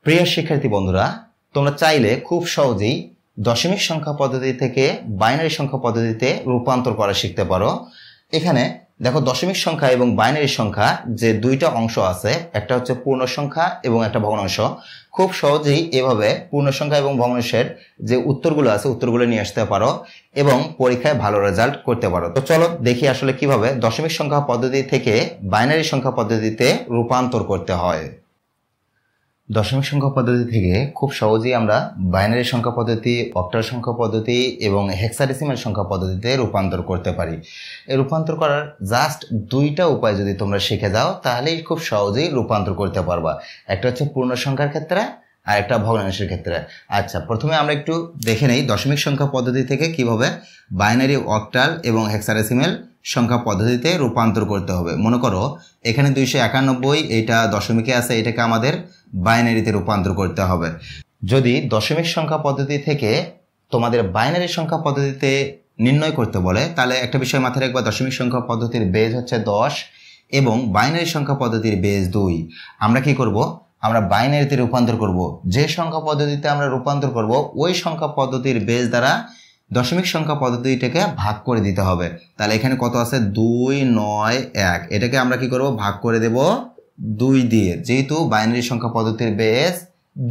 প্রিয় শিক্ষার্থী বন্ধুরা, তোমরা চাইলে খুব সহজেই দশমিক সংখ্যা পদ্ধতি থেকে বাইনারি সংখ্যা পদ্ধতিতে রূপান্তর করা শিখতে পারো। এখানে দেখো, দশমিক সংখ্যা এবং বাইনারি সংখ্যা যে দুইটা অংশ আছে, একটা হচ্ছে পূর্ণ সংখ্যা এবং একটা ভগ্নাংশ। খুব সহজেই এভাবে পূর্ণ সংখ্যা এবং ভগ্নাংশের যে উত্তরগুলো আছে উত্তরগুলো নিয়ে আসতে পারো এবং পরীক্ষায় ভালো রেজাল্ট করতে পারো। তো চলো দেখি আসলে কিভাবে দশমিক সংখ্যা পদ্ধতি থেকে বাইনারি সংখ্যা পদ্ধতিতে রূপান্তর করতে হয়। দশমিক সংখ্যা পদ্ধতি থেকে খুব সহজেই আমরা বাইনারি সংখ্যা পদ্ধতি, অক্টাল সংখ্যা পদ্ধতি এবং হেক্সাডেসিমাল সংখ্যা পদ্ধতিতে রূপান্তর করতে পারি। এই রূপান্তর করার জাস্ট দুইটা উপায় যদি তোমরা শিখে যাও তাহলেই খুব সহজেই রূপান্তর করতে পারবা। একটা হচ্ছে পূর্ণ সংখ্যার ক্ষেত্রে আর একটা ভগ্নাংশের ক্ষেত্রে। আচ্ছা, প্রথমে আমরা একটু দেখে নেই দশমিক সংখ্যা পদ্ধতি থেকে কিভাবে বাইনারি, অক্টাল এবং হেক্সাডেসিমাল সংখ্যা পদ্ধতিতে রূপান্তর করতে হবে। মনে করো এখানে 291, এইটা দশমিকে আছে, এটাকে আমাদের বাইনারিতে রূপান্তর করতে হবে। যদি দশমিক সংখ্যা পদ্ধতি থেকে তোমাদের বাইনারি সংখ্যা পদ্ধতিতে নির্ণয় করতে বলে, তাহলে একটা বিষয় মাথায় রাখবা, দশমিক সংখ্যা পদ্ধতির বেজ হচ্ছে 10 এবং বাইনারি সংখ্যা পদ্ধতির বেজ 2। আমরা কি করব? আমরা বাইনারিতে রূপান্তর করব। যে সংখ্যা পদ্ধতিতে আমরা রূপান্তর করব ওই সংখ্যা পদ্ধতির বেজ দ্বারা দশমিক সংখ্যা পদ্ধতিটাকে ভাগ করে দিতে হবে। তাহলে এখানে কত আছে? 2, 9, 1। এটাকে আমরা কি করব? ভাগ করে দেব 2 দিয়ে, যেহেতু বাইনারি সংখ্যা পদ্ধতির বেস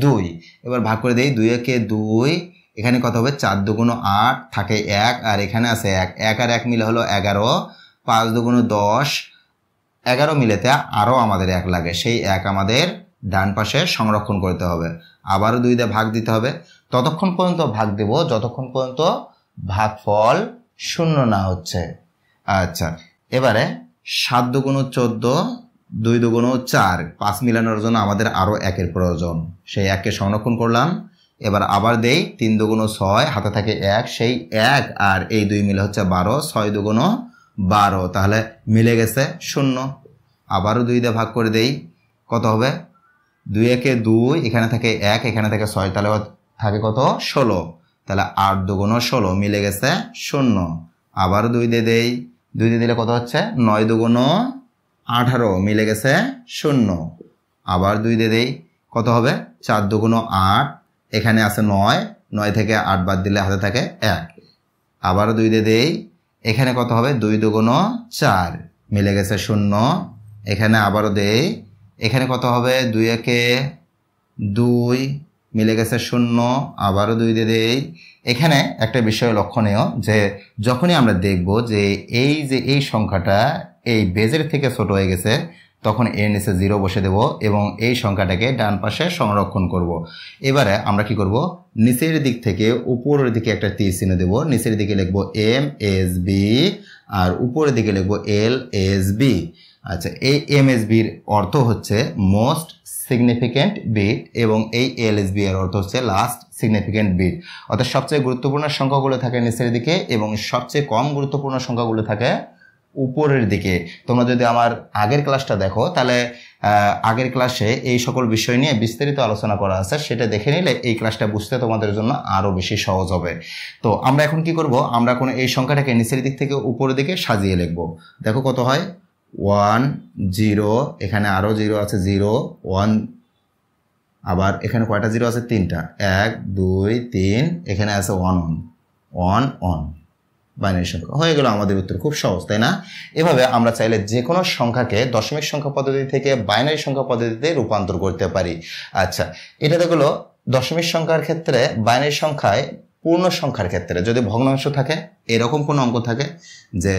2। এবার ভাগ করে দেই, 2 একে 2, এখানে কত হবে? 4 2 8 থাকে 1, আর এখানে আছে 1, 1 আর 1 মিলে হলো 11, 5 2 10, 11 মিলেতে আরও আমাদের 1 লাগে, সেই 1 আমাদের ডান পাশে সংরক্ষণ করতে হবে। আবারও 2 দিয়ে ভাগ দিতে হবে, ততক্ষণ পর্যন্ত ভাগ দেব যতক্ষণ পর্যন্ত ভাগফল 0 না হচ্ছে। আচ্ছা, এবারে 7 2 14, 2 2 4, 5 মিলানোর জন্য আমাদের আরও 1-এর প্রয়োজন, সেই 1কে সংরক্ষণ করলাম। এবার আবার দেই, 3 2 6, হাতে থাকে 1, সেই 1 আর এই 2 মিলে হচ্ছে 12, 6 2 12, তাহলে মিলে গেছে 0। আবারও 2 দিয়ে ভাগ করে দেই, কত হবে? 2 একে 2, এখানে থাকে 1, এখানে থাকে 6, তাহলে থাকে কত? 16, তাহলে 8 2 16, মিলে গেছে 0। আবারও 2 দিয়ে দেই, 2 দিয়ে দিলে কত হচ্ছে? 9 2 18, মিলে গেছে 0। আবার 2 দিয়ে দেই, কত হবে? 4 2 8, এখানে আছে 9, 9 থেকে 8 বাদ দিলে হাতে থাকে 1। আবারও 2 দিয়ে দেই, এখানে কত হবে? 2 2 4, মিলে গেছে 0। এখানে আবারও দেই, এখানে কত হবে? 2 একে 2, মিলে গেছে 0। আবারও 2 দিয়ে দেই। এখানে একটা বিষয় লক্ষণীয় যে যখনই আমরা দেখব যে এই সংখ্যাটা এই বেজের থেকে ছোট হয়ে গেছে, তখন এর নিচে 0 বসে দেব এবং এই সংখ্যাটাকে ডান পাশে সংরক্ষণ করব। এবারে আমরা কি করব? নিচের দিক থেকে উপরের দিকে একটা তীর চিহ্ন দেব। নিচের দিকে লিখব MSB আর উপরের দিকে লিখব LSB। আচ্ছা, এই MSBর অর্থ হচ্ছে মোস্ট সিগনিফিক্যান্ট বিট এবং এই LSB এর অর্থ হচ্ছে লাস্ট সিগনিফিক্যান্ট বিট। অর্থাৎ সবচেয়ে গুরুত্বপূর্ণ সংখ্যাগুলো থাকে নিচের দিকে এবং সবচেয়ে কম গুরুত্বপূর্ণ সংখ্যাগুলো থাকে উপরের দিকে। তোমরা যদি আমার আগের ক্লাসটা দেখো, তাহলে আগের ক্লাসে এই সকল বিষয় নিয়ে বিস্তারিত আলোচনা করা আছে, সেটা দেখে নিলে এই ক্লাসটা বুঝতে তোমাদের জন্য আরও বেশি সহজ হবে। তো আমরা এখন কি করব? আমরা এখন এই সংখ্যাটাকে নিচের দিক থেকে উপরের দিকে সাজিয়ে লিখব। দেখো কত হয়? 1 0, এখানে আরও 0 আছে, 0 1, আবার এখানে কয়টা 0 আছে? 3টা, 1 2 3, এখানে আছে 1 1 1। বাইনারি সংখ্যা হয়ে গেল আমাদের উত্তর। খুব সহজ, তাই না? এভাবে আমরা চাইলে যে কোনো সংখ্যাকে দশমিক সংখ্যা পদ্ধতি থেকে বাইনারি সংখ্যা পদ্ধতিতে রূপান্তর করতে পারি। আচ্ছা, এটা তো গেল দশমিক সংখ্যার ক্ষেত্রে। বাইনারি সংখ্যায় পূর্ণ সংখ্যার ক্ষেত্রে যদি ভগ্নাংশ থাকে, এরকম কোনো অঙ্ক থাকে যে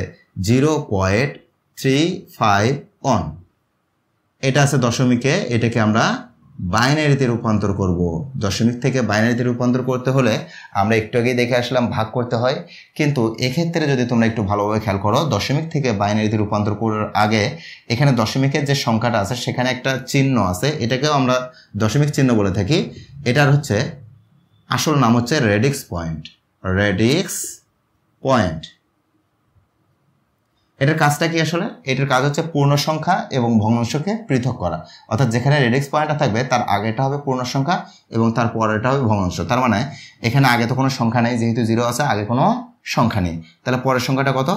0.351, এটা আছে দশমিকে, এটাকে আমরা বাইনারিতে রূপান্তর করব। দশমিক থেকে বাইনারিতে রূপান্তর করতে হলে আমরা একটু আগেই দেখে আসলাম ভাগ করতে হয়, কিন্তু এক্ষেত্রে যদি তোমরা একটু ভালোভাবে খেয়াল করো, দশমিক থেকে বাইনারিতে রূপান্তর করার আগে এখানে দশমিকের যে সংখ্যাটা আছে সেখানে একটা চিহ্ন আছে, এটাকেও আমরা দশমিক চিহ্ন বলে থাকি। এটার হচ্ছে আসল নাম হচ্ছে রেডিক্স পয়েন্ট। রেডিক্স পয়েন্ট, এটার কাজটা কি আসলে? এটার কাজ হচ্ছে পূর্ণ সংখ্যা এবং ভগ্নাংশকে পৃথক করা। অর্থাৎ যেখানে রেডিক্স পয়েন্টটা থাকবে তার আগেটা হবে পূর্ণ সংখ্যা এবং তার পরেরটা হবে ভগ্নাংশ। তার মানে এখানে আগে তো কোনো সংখ্যা নেই, যেহেতু 0 আছে, আগে কোনো সংখ্যা নেই, তাহলে পরের সংখ্যাটা কত?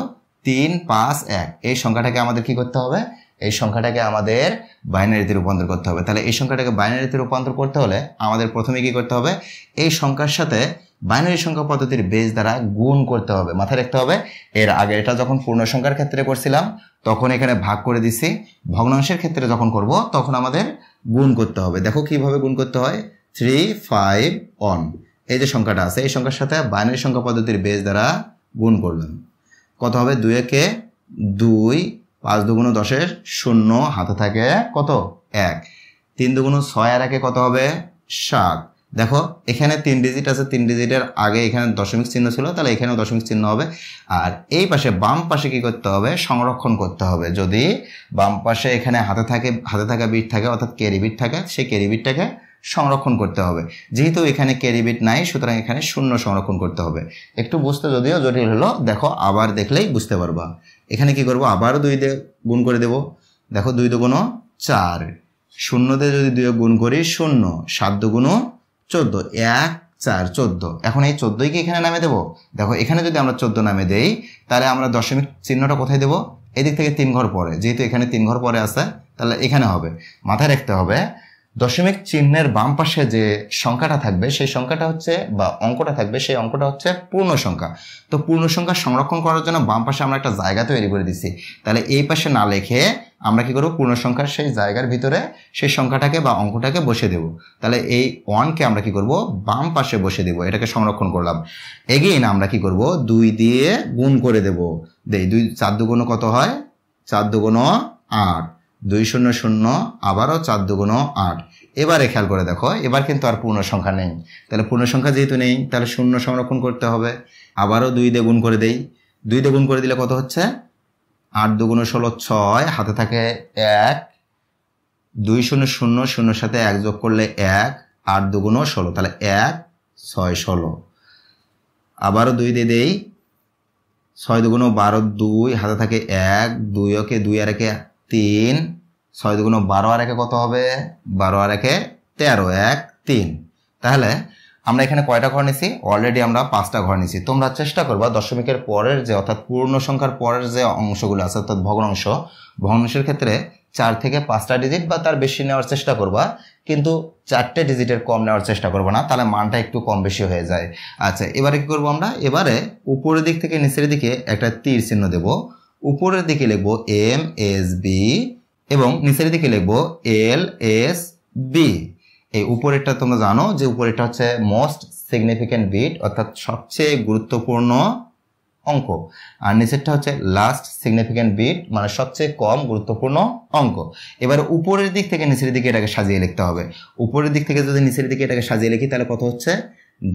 3 5 1। এই সংখ্যাটাকে আমাদের কি করতে হবে? এই সংখ্যাটাকে আমাদের বাইনারিতে রূপান্তর করতে হবে। তাহলে এই সংখ্যাটাকে বাইনারিতে রূপান্তর করতে হলে আমাদের প্রথমে কি করতে হবে, এই সংখ্যার সাথে বাইনারি সংখ্যা পদ্ধতির বেস দ্বারা গুণ করতে হবে। মাথায় রাখতে হবে, এর আগে এটা যখন পূর্ণ সংখ্যার ক্ষেত্রে করছিলাম তখন এখানে ভাগ করে দিছি, ভগ্নাংশের ক্ষেত্রে যখন করব তখন আমাদের গুণ করতে হবে। দেখো কিভাবে গুণ করতে হয়, 3, 5, 1 এই যে সংখ্যাটা আছে এই সংখ্যার সাথে বাইনারি সংখ্যা পদ্ধতির বেস দ্বারা গুণ করলাম। কত হবে, 2 একে 2, 5 দুগুণ 10 0 হাতে থাকে কত 1, 3 দুগুণ 6 আর একে কত হবে 7। দেখো এখানে 3 ডিজিট আছে, 3 ডিজিটের আগে এখানে দশমিক চিহ্ন ছিল, তাহলে এখানেও দশমিক চিহ্ন হবে। আর এই পাশে বাম পাশে কি করতে হবে, সংরক্ষণ করতে হবে। যদি বাম পাশে এখানে হাতে থাকা বিট থাকে অর্থাৎ ক্যারি বিট থাকে, সেই ক্যারি বিটটাকে সংরক্ষণ করতে হবে। যেহেতু এখানে ক্যারি বিট নাই সুতরাং এখানে 0 সংরক্ষণ করতে হবে। একটু বুঝতে যদিও জটিল হলো, দেখো আবার দেখলেই বুঝতে পারবা। এখানে কি করব, আবারও 2 দিয়ে গুণ করে দেব। দেখো 2 দুগুণ 4, 0 দিয়ে যদি 2 গুণ করি 0, 7 দুগুণ 14, 1 4 14। এখন এই 14 কি এখানে নামে দেবো। দেখো এখানে যদি আমরা 14 নামে দেই তাহলে আমরা দশমিক চিহ্নটা কোথায় দেবো, এদিক থেকে 3 ঘর পরে, যেহেতু এখানে 3 ঘর পরে আছে তাহলে এখানে হবে। মাথায় রাখতে হবে দশমিক চিহ্নের বাম পাশে যে সংখ্যাটা থাকবে সেই সংখ্যাটা হচ্ছে বা অঙ্কটা থাকবে সেই অঙ্কটা হচ্ছে পূর্ণ সংখ্যা। তো পূর্ণ সংখ্যা সংরক্ষণ করার জন্য বাম পাশে আমরা একটা জায়গা তৈরি করে দিছি। তাহলে এই পাশে না লিখে আমরা কি করব, পূর্ণ সংখ্যার সেই জায়গার ভিতরে সেই সংখ্যাটাকে বা অঙ্কটাকে বসে দেব। তাহলে এই 1 কে আমরা কি করব, বাম পাশে বসে দেব, এটাকে সংরক্ষণ করলাম। এগেইন আমরা কি করব, 2 দিয়ে গুণ করে দেব। 2 4 দুগুণ কত হয়, 4 দুগুণ 8, 2 0 0 আবারও 4 দুগুণ 8। এবারে খেয়াল করে দেখো এবার কিন্তু আর পূর্ণ সংখ্যা নেই, তাহলে পূর্ণ সংখ্যা যেহেতু নেই তাহলে 0 সংরক্ষণ করতে হবে। আবারও 2 দিয়ে গুণ করে দেই, 2 দিয়ে গুণ করে দিলে কত হচ্ছে, 8 দুগুণ 16 6 হাতে থাকে 1, 2 0 0 0 সাথে 1 যোগ করলে 1, 8 দুগুণ 16, তাহলে 1 6 16। আবারও 2 দিয়ে দেই, 6 দুগুণ 12 2 হাতে থাকে 1, 2 ওকে 2 আর একে 3, 6 দুগুণ 12 আর একে কত হবে, 12 আর একে 13, 1 3। তাহলে আমরা এখানে কয়টা ঘর নিছি, অলরেডি আমরা 5টা ঘর নিছি। তোমরা চেষ্টা করবা দশমিকের পরের যে অর্থাৎ পূর্ণ সংখ্যার পরের যে অংশগুলো আছে অর্থাৎ ভগ্নাংশের ক্ষেত্রে 4 থেকে 5টা ডিজিট বা তার বেশি নেওয়ার চেষ্টা করবা, কিন্তু 4টে ডিজিটের কম নেওয়ার চেষ্টা করবো না, তাহলে মানটা একটু কম বেশি হয়ে যায়। আচ্ছা এবারে কি করবো আমরা, এবারে উপরের দিক থেকে নিচের দিকে একটা তীর চিহ্ন দেব। উপরের দিকে লিখবো MSB এবং নিচের দিকে লিখবো LSB। এই উপরেরটা তোমরা জানো যে উপরেরটা হচ্ছে মোস্ট সিগনিফিক্যান্ট বিট অর্থাৎ সবচেয়ে গুরুত্বপূর্ণ অঙ্ক, আর নিচেরটা হচ্ছে লাস্ট সিগনিফিক্যান্ট বিট মানে সবচেয়ে কম গুরুত্বপূর্ণ অঙ্ক। এবার উপরের দিক থেকে নিচের দিকে এটাকে সাজিয়ে লিখতে হবে। উপরের দিক থেকে যদি নিচের দিকে এটাকে সাজিয়ে লিখি তাহলে কত হচ্ছে,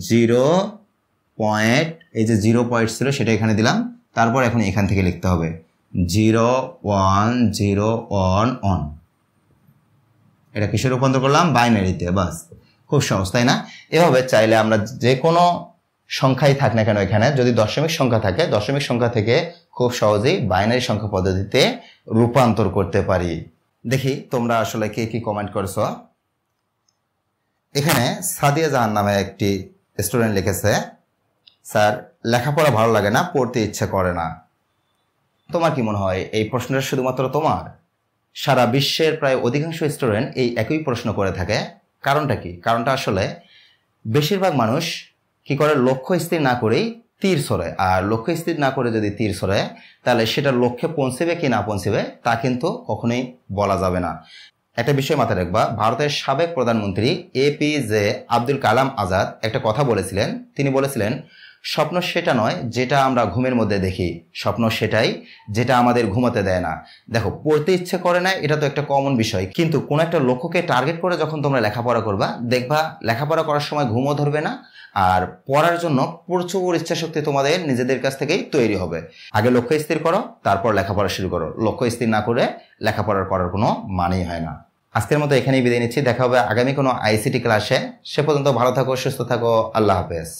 0 পয়েন্ট, এই যে 0 পয়েন্ট ছিল সেটা এখানে দিলাম, তারপর এখন এখান থেকে লিখতে হবে 0 1 0 1 1। এটা কিসে রূপান্তর করলাম, বাইনারিতে। বাস, খুব সহজ তাই না। এভাবে চাইলে আমরা যে কোনো সংখ্যাই থাক না কেন এখানে যদি দশমিক সংখ্যা থাকে দশমিক সংখ্যা থেকে খুব সহজেই বাইনারি সংখ্যা পদ্ধতিতে রূপান্তর করতে পারি। দেখি তোমরা আসলে কে কি কমেন্ট করছো। এখানে সাদিয়া জাহান নামে একটি স্টুডেন্ট লিখেছে, স্যার লেখাপড়া ভালো লাগে না, পড়তে ইচ্ছে করে না। তোমার কি মনে হয় এই প্রশ্নটা শুধুমাত্র তোমার? সারা বিশ্বের প্রায় অধিকাংশ স্টুডেন্ট এই একই প্রশ্ন করে থাকে। কারণটা কি? কারণটা আসলে বেশিরভাগ মানুষ কি করে, লক্ষ্য স্থির না করেই তীর ছড়ে। আর লক্ষ্য স্থির না করে যদি তীর ছড়ে তাহলে সেটা লক্ষ্যে পৌঁছবে কি না পৌঁছবে তা কিন্তু কখনোই বলা যাবে না। একটা বিষয় মাথায় রাখবা, ভারতের সাবেক প্রধানমন্ত্রী APJ আব্দুল কালাম আজাদ একটা কথা বলেছিলেন। তিনি বলেছিলেন, স্বপ্ন সেটা নয় যেটা আমরা ঘুমের মধ্যে দেখি, স্বপ্ন সেটাই যেটা আমাদের ঘুমাতে দেয় না। দেখো, পড়তে ইচ্ছে করে না এটা তো একটা কমন বিষয়, কিন্তু কোন একটা লক্ষ্যকে টার্গেট করে যখন তোমরা লেখাপড়া করবা দেখবা লেখাপড়া করার সময় ঘুমও ধরবে না, আর পড়ার জন্য প্রচুর ইচ্ছাশক্তি তোমাদের নিজেদের কাছ থেকেই তৈরি হবে। আগে লক্ষ্য স্থির করো, তারপর লেখাপড়া শুরু করো। লক্ষ্য স্থির না করে লেখাপড়া করার কোনো মানেই হয় না। আজকের মতো এখানেই বিদায় নিচ্ছি, দেখা হবে আগামী কোনো ICT ক্লাসে। সে পর্যন্ত ভালো থাকো, সুস্থ থাকো, আল্লাহ হাফেজ।